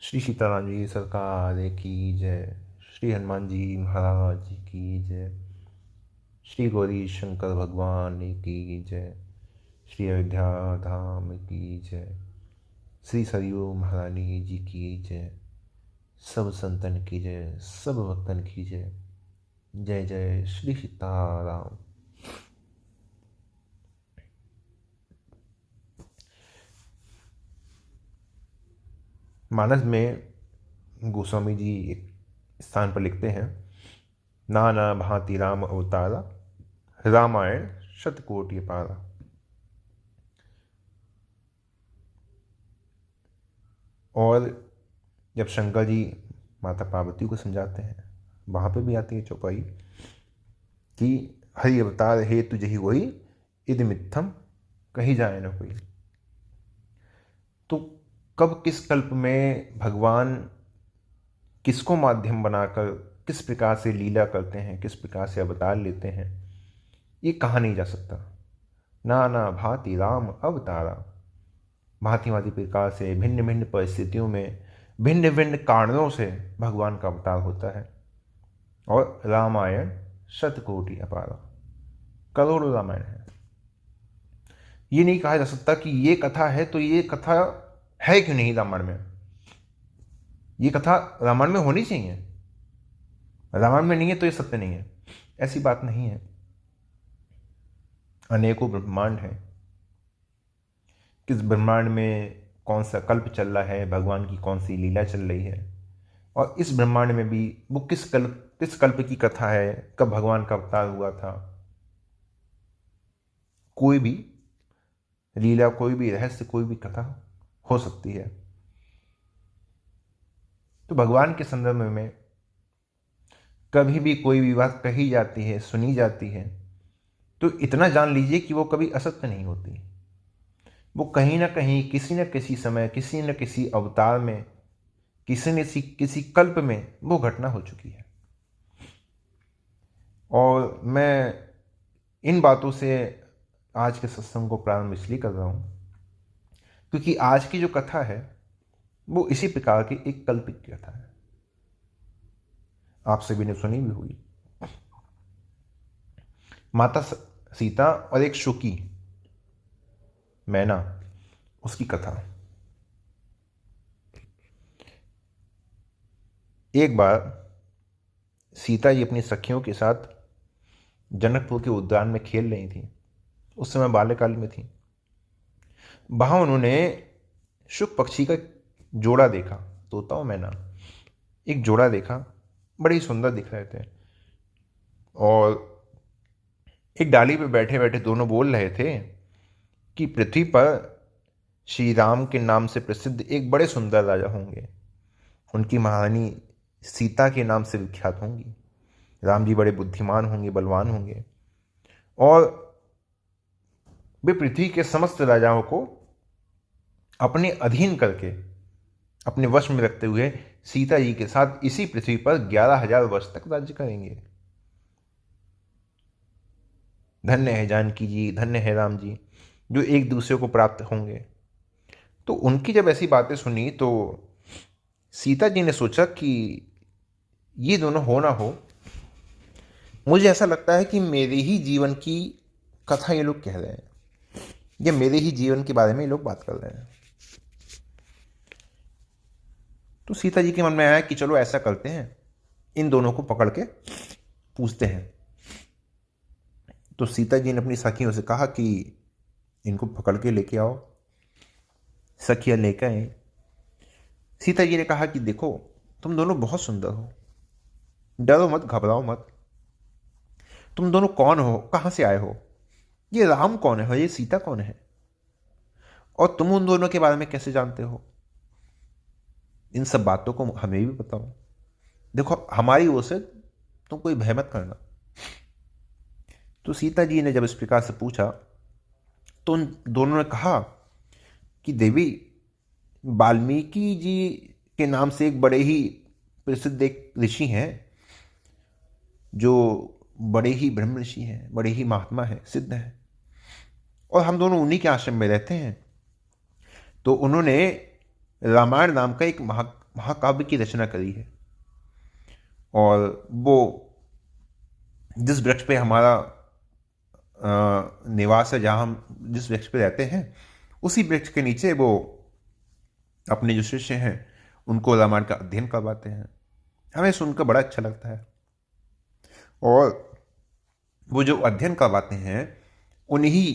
श्री सीताराम जी सरकार की जय। श्री हनुमान जी महाराज की जय। श्री गौरी शंकर भगवान की जय। श्री अयोध्या धाम की जय। श्री सरयू महारानी जी की जय। सब संतन की जय, सब भक्तन की जय। जय जय श्री सीताराम। मानस में गोस्वामी जी एक स्थान पर लिखते हैं, नाना भांति राम अवतारा, रामायण शतकोटि पारा। और जब शंकर जी माता पार्वती को समझाते हैं, वहाँ पे भी आती है चौपाई कि हरि अवतार हे तुझे ही वही, इद मिथ्यम कहीं जाए न कोई। तो कब किस कल्प में भगवान किसको माध्यम बनाकर किस प्रकार से लीला करते हैं, किस प्रकार से अवतार लेते हैं, ये कहा नहीं जा सकता। नाना भांति राम अवतारा, भांति भांति प्रकार से भिन्न भिन्न परिस्थितियों में भिन्न भिन्न कारणों से भगवान का अवतार होता है। और रामायण शतकोटि अपारा, करोड़ों रामायण है। ये नहीं कहा जा सकता कि ये कथा है तो ये कथा है क्यों नहीं रामायण में, ये कथा रामायण में होनी चाहिए, रामायण में नहीं है तो ये सत्य नहीं है। ऐसी बात नहीं है। अनेकों ब्रह्मांड हैं, किस ब्रह्मांड में कौन सा कल्प चल रहा है, भगवान की कौन सी लीला चल रही है, और इस ब्रह्मांड में भी वो किस कल्प की कथा है, कब भगवान का अवतार हुआ था। कोई भी लीला, कोई भी रहस्य, कोई भी कथा हो सकती है। तो भगवान के संदर्भ में कभी भी कोई भी बात कही जाती है, सुनी जाती है, तो इतना जान लीजिए कि वो कभी असत्य नहीं होती। वो कहीं ना कहीं, किसी न किसी समय, किसी न किसी अवतार में, किसी कल्प में वो घटना हो चुकी है। और मैं इन बातों से आज के सत्संग को प्रारंभ इसलिए कर रहा हूँ क्योंकि आज की जो कथा है वो इसी प्रकार की एक कल्पित कथा है। आप सभी ने सुनी भी हुई। माता सीता और एक शुकी मैना, उसकी कथा। एक बार सीता जी अपनी सखियों के साथ जनकपुर के उद्यान में खेल रही थी। उस समय बाल्यकाल में थी। वहां उन्होंने शुक पक्षी का जोड़ा देखा, तोता और मैना, एक जोड़ा देखा, बड़े सुंदर दिख रहे थे। और एक डाली पे बैठे बैठे दोनों बोल रहे थे कि पृथ्वी पर श्री राम के नाम से प्रसिद्ध एक बड़े सुंदर राजा होंगे, उनकी महारानी सीता के नाम से विख्यात होंगी। राम जी बड़े बुद्धिमान होंगे, बलवान होंगे, और वे पृथ्वी के समस्त राजाओं को अपने अधीन करके, अपने वश में रखते हुए सीता जी के साथ इसी पृथ्वी पर 11,000 वर्ष तक राज्य करेंगे। धन्य है जानकी जी, धन्य है राम जी, जो एक दूसरे को प्राप्त होंगे। तो उनकी जब ऐसी बातें सुनी तो सीता जी ने सोचा कि ये दोनों हो ना हो, मुझे ऐसा लगता है कि मेरे ही जीवन की कथा ये लोग कह रहे हैं, या मेरे ही जीवन के बारे में ये लोग बात कर रहे हैं। तो सीता जी के मन में आया कि चलो ऐसा करते हैं, इन दोनों को पकड़ के पूछते हैं। तो सीता जी ने अपनी सखियों से कहा कि इनको पकड़ के लेके आओ। सखियां लेकर आए। सीता जी ने कहा कि देखो, तुम दोनों बहुत सुंदर हो, डरो मत, घबराओ मत। तुम दोनों कौन हो, कहां से आए हो, ये राम कौन है, ये सीता कौन है, और तुम उन दोनों के बारे में कैसे जानते हो, इन सब बातों को हमें भी बताओ। देखो, हमारी ओर से तुम कोई भय मत करना। तो सीता जी ने जब इस प्रकार से पूछा तो उन दोनों ने कहा कि देवी, वाल्मीकि जी के नाम से एक बड़े ही प्रसिद्ध एक ऋषि हैं, जो बड़े ही ब्रह्म ऋषि हैं, बड़े ही महात्मा हैं, सिद्ध हैं, और हम दोनों उन्हीं के आश्रम में रहते हैं। तो उन्होंने रामायण नाम का एक महाकाव्य की रचना करी है। और वो जिस वृक्ष पे हमारा निवास है, जहाँ हम जिस वृक्ष पे रहते हैं, उसी वृक्ष के नीचे वो अपने जो शिष्य हैं उनको रामायण का अध्ययन करवाते हैं। हमें सुनकर बड़ा अच्छा लगता है। और वो जो अध्ययन करवाते हैं, उन्हीं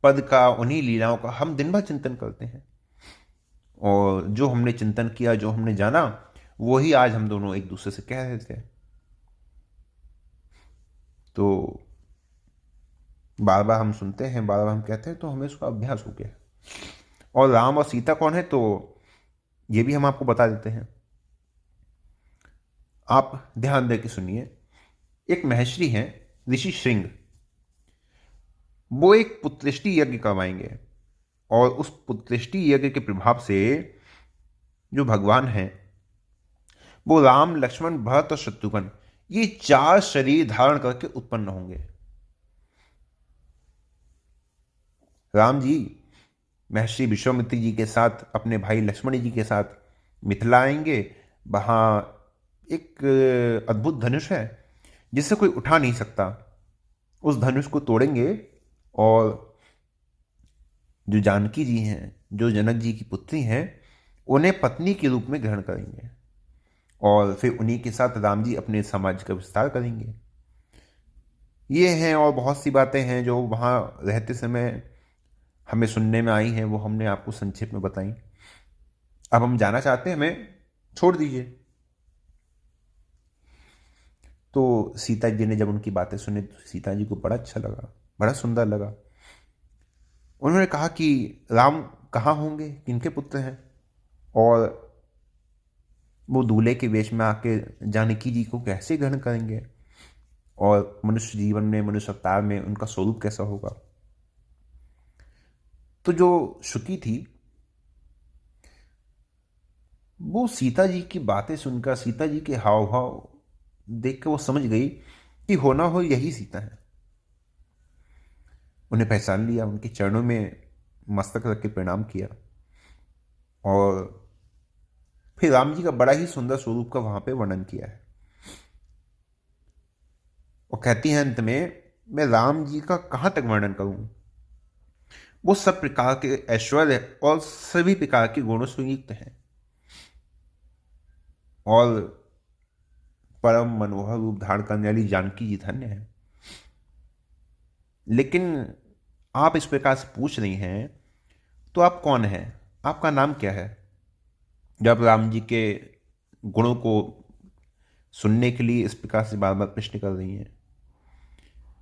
पद का, उन्हीं लीलाओं का हम दिन भर चिंतन करते हैं। और जो हमने चिंतन किया, जो हमने जाना, वही आज हम दोनों एक दूसरे से कह रहे थे। तो बार बार हम सुनते हैं, बार बार हम कहते हैं, तो हमें उसका अभ्यास हो गया है। और राम और सीता कौन है, तो ये भी हम आपको बता देते हैं। आप ध्यान दे के सुनिए। एक महर्षि हैं, ऋषि श्रृंग। वो एक पुत्रेष्टि यज्ञ करवाएंगे, और उस पुत्रेष्टि यज्ञ के प्रभाव से जो भगवान हैं, वो राम, लक्ष्मण, भरत और शत्रुघ्न, ये 4 शरीर धारण करके उत्पन्न होंगे। राम जी महर्षि विश्वामित्र जी के साथ, अपने भाई लक्ष्मण जी के साथ मिथिला आएंगे। वहां एक अद्भुत धनुष है जिसे कोई उठा नहीं सकता। उस धनुष को तोड़ेंगे और जो जानकी जी हैं, जो जनक जी की पुत्री हैं, उन्हें पत्नी के रूप में ग्रहण करेंगे। और फिर उन्हीं के साथ राम जी अपने समाज का विस्तार करेंगे। ये हैं और बहुत सी बातें हैं जो वहाँ रहते समय हमें सुनने में आई हैं, वो हमने आपको संक्षेप में बताई। अब हम जाना चाहते हैं, हमें छोड़ दीजिए। तो सीता जी ने जब उनकी बातें सुनी, तो सीता जी को बड़ा अच्छा लगा, बड़ा सुंदर लगा। उन्होंने कहा कि राम कहाँ होंगे, किनके पुत्र हैं, और वो दूल्हे के वेश में आके जानकी जी को कैसे ग्रहण करेंगे, और मनुष्य जीवन में, मनुष्य अवतार में उनका स्वरूप कैसा होगा। तो जो शुकी थी, वो सीता जी की बातें सुनकर, सीता जी के हाव भाव देख कर वो समझ गई कि होना हो यही सीता है। उन्हें पहचान लिया, उनके चरणों में मस्तक रख के प्रणाम किया, और फिर राम जी का बड़ा ही सुंदर स्वरूप का वहां पे वर्णन किया है। और कहती हैं अंत में, मैं राम जी का कहां तक वर्णन करूं। वो सब प्रकार के ऐश्वर्य और सभी प्रकार के गुणों से युक्त हैं, और परम मनोहर रूप धारण करने वाली जानकी जी धन्य है। लेकिन आप इस प्रकार से पूछ रही हैं, तो आप कौन हैं, आपका नाम क्या है। जब राम जी के गुणों को सुनने के लिए इस प्रकार से बार बार प्रश्न कर रही हैं,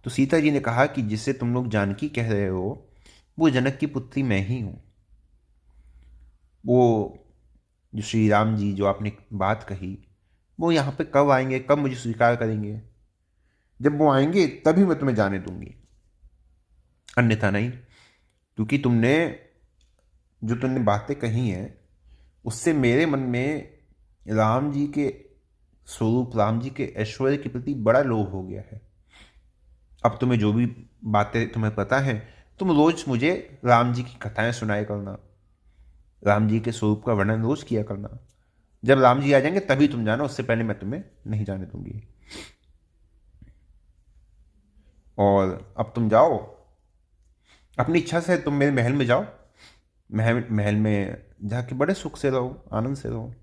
तो सीता जी ने कहा कि जिसे तुम लोग जानकी कह रहे हो, वो जनक की पुत्री मैं ही हूं। वो जो श्री राम जी, जो आपने बात कही, वो यहाँ पे कब आएंगे, कब मुझे स्वीकार करेंगे। जब वो आएंगे तभी मैं तुम्हें जाने दूंगी, अन्यथा नहीं। क्योंकि तुमने बातें कही हैं, उससे मेरे मन में राम जी के स्वरूप, राम जी के ऐश्वर्य के प्रति बड़ा लोभ हो गया है। अब तुम्हें जो भी बातें तुम्हें पता है, तुम रोज मुझे राम जी की कथाएं सुनाया करना, राम जी के स्वरूप का वर्णन रोज किया करना। जब राम जी आ जाएंगे तभी तुम जाना, उससे पहले मैं तुम्हें नहीं जाने दूंगी। और अब तुम जाओ, अपनी इच्छा से तुम मेरे महल में जाओ। महल में जाके बड़े सुख से रहो, आनंद से रहो।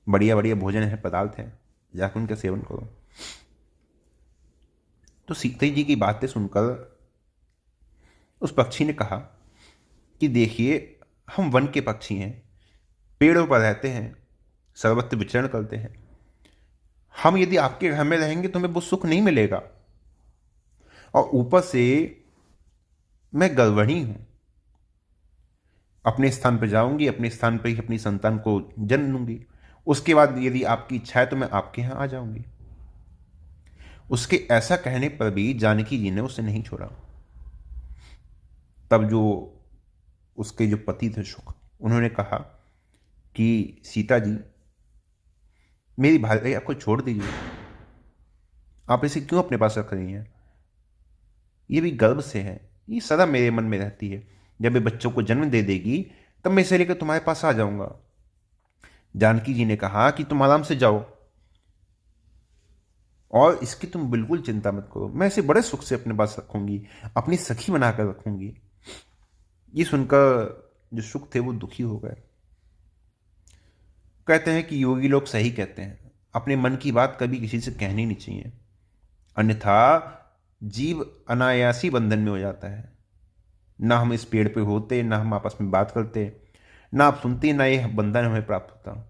बढ़िया बढ़िया भोजन है, पदार्थ हैं, जाकर उनका सेवन करो। तो सीता जी की बातें सुनकर उस पक्षी ने कहा कि देखिए, हम वन के पक्षी हैं, पेड़ों पर रहते हैं, सर्वत्र विचरण करते हैं। हम यदि आपके घर में रहेंगे तो हमें वो सुख नहीं मिलेगा। और ऊपर से मैं गर्वणी हूं, अपने स्थान पर जाऊंगी, अपने स्थान पर ही अपनी संतान को जन्म दूंगी। उसके बाद यदि आपकी इच्छा है तो मैं आपके यहां आ जाऊंगी। उसके ऐसा कहने पर भी जानकी जी ने उसे नहीं छोड़ा। तब जो उसके जो पति थे शुक, उन्होंने कहा कि सीता जी, मेरी भाई आपको छोड़ दीजिए, आप इसे क्यों अपने पास रख रही हैं। ये भी गर्व से है, ये सदा मेरे मन में रहती है। जब ये बच्चों को जन्म दे देगी तब मैं इसे लेकर तुम्हारे पास आ जाऊंगा। जानकी जी ने कहा कि तुम आराम से जाओ और इसकी तुम बिल्कुल चिंता मत करो, मैं इसे बड़े सुख से अपने पास रखूंगी, अपनी सखी बनाकर रखूंगी। ये सुनकर जो सुख थे वो दुखी हो गए। कहते हैं कि योगी लोग सही कहते हैं, अपने मन की बात कभी किसी से कहनी नहीं चाहिए, अन्यथा जीव अनायासी बंधन में हो जाता है। ना हम इस पेड़ पे होते, ना हम आपस में बात करते, ना आप सुनते, ना ये बंधन हमें प्राप्त होता।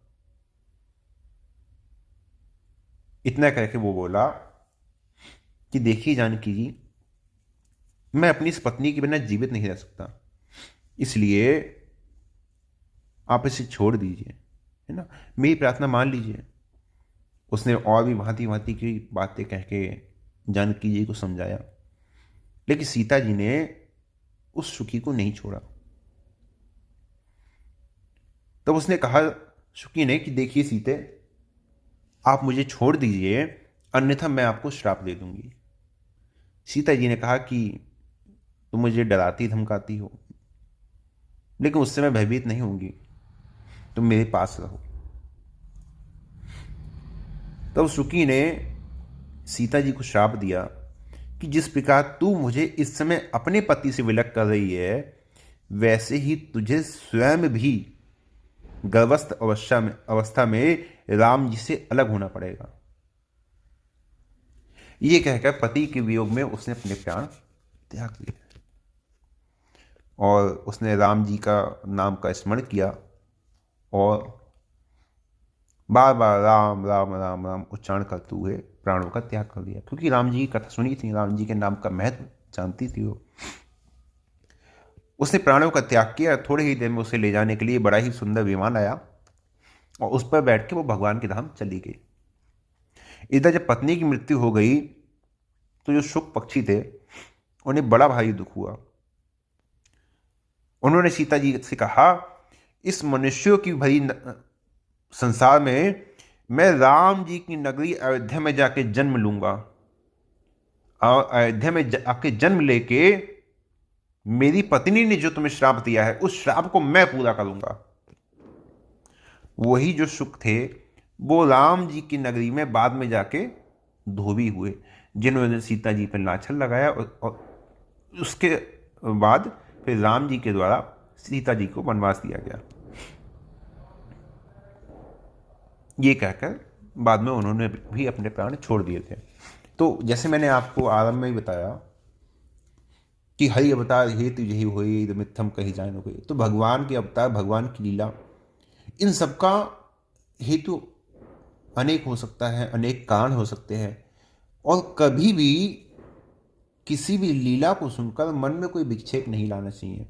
इतना करके वो बोला कि देखिए जानकी जी, मैं अपनी इस पत्नी के बिना जीवित नहीं रह सकता, इसलिए आप इसे छोड़ दीजिए, है ना, मेरी प्रार्थना मान लीजिए। उसने और भी भांति भांति की बातें कह के जानकी जी को समझाया, लेकिन सीता जी ने उस सुखी को नहीं छोड़ा। तब उसने कहा सुखी ने कि देखिए सीते, आप मुझे छोड़ दीजिए, अन्यथा मैं आपको श्राप दे दूंगी। सीता जी ने कहा कि तुम मुझे डराती धमकाती हो, लेकिन उससे मैं भयभीत नहीं होंगी, तुम मेरे पास रहो। तब सुकी ने सीता जी को श्राप दिया कि जिस प्रकार तू मुझे इस समय अपने पति से विलग कर रही है, वैसे ही तुझे स्वयं भी गर्भस्थ अवस्था में राम जी से अलग होना पड़ेगा। ये कहकर पति के वियोग में उसने अपने प्राण त्याग दिए और उसने राम जी का नाम का स्मरण किया और बार बार राम राम राम राम उच्चारण करते हुए प्राणों का त्याग कर दिया। क्योंकि राम जी की कथा सुनी थी, राम जी के नाम का महत्व जानती थी वो। उसने प्राणों का त्याग किया। थोड़े ही देर में उसे ले जाने के लिए बड़ा ही सुंदर विमान आया और उस पर बैठ के वो भगवान के धाम चली गई। इधर जब पत्नी की मृत्यु हो गई तो जो शुक पक्षी थे उन्हें बड़ा भारी दुख हुआ। उन्होंने सीता जी से कहा, इस मनुष्यों की भरी संसार में मैं राम जी की नगरी अयोध्या में जाके जन्म लूंगा और अयोध्या में जाके जन्म लेके मेरी पत्नी ने जो तुम्हें श्राप दिया है उस श्राप को मैं पूरा करूंगा। वही जो सुख थे वो राम जी की नगरी में बाद में जाके धोबी हुए, जिन्होंने सीता जी पर नाछल लगाया और उसके बाद फिर राम जी के द्वारा सीता जी को वनवास दिया गया। ये कहकर बाद में उन्होंने भी अपने प्राण छोड़ दिए थे। तो जैसे मैंने आपको आरंभ में ही बताया कि हरि अवतार हेतु यही हुई मिथ्यम कही जान हो गई, तो भगवान के अवतार, भगवान की लीला, इन सबका हेतु अनेक हो सकता है, अनेक कारण हो सकते हैं। और कभी भी किसी भी लीला को सुनकर मन में कोई विक्षेप नहीं लाना चाहिए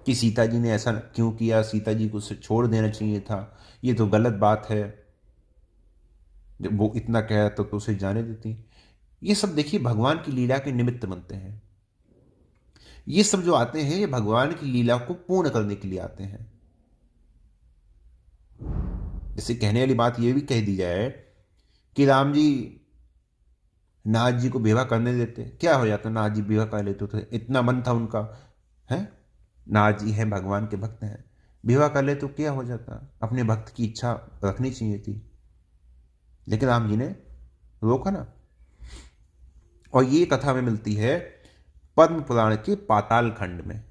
कि सीता जी ने ऐसा क्यों किया, सीता जी को छोड़ देना चाहिए था, ये तो गलत बात है, जब वो इतना कह तो उसे जाने देती। ये सब देखिए भगवान की लीला के निमित्त बनते हैं। ये सब जो आते हैं ये भगवान की लीला को पूर्ण करने के लिए आते हैं। जैसे कहने वाली बात ये भी कह दी जाए कि राम जी नाथ जी को विवाह करने देते, क्या हो जाता, नाथ जी विवाह कर लेते तो इतना मन था उनका, है, नाथ जी हैं, भगवान के भक्त हैं, विवाह कर ले तो क्या हो जाता, अपने भक्त की इच्छा रखनी चाहिए थी, लेकिन राम जी ने रोका ना। और ये कथा में मिलती है पद्म पुराण के पाताल खंड में।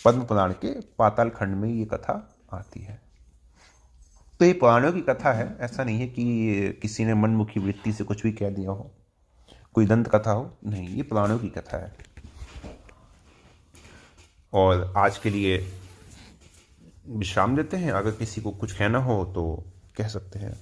पद्म पुराण के पाताल खंड में ये कथा आती है। तो ये पुराणों की कथा है, ऐसा नहीं है कि किसी ने मनमुखी वृत्ति से कुछ भी कह दिया हो, कोई दंत कथा हो, नहीं, ये पुराणों की कथा है। और आज के लिए विश्राम देते हैं, अगर किसी को कुछ कहना हो तो कह सकते हैं।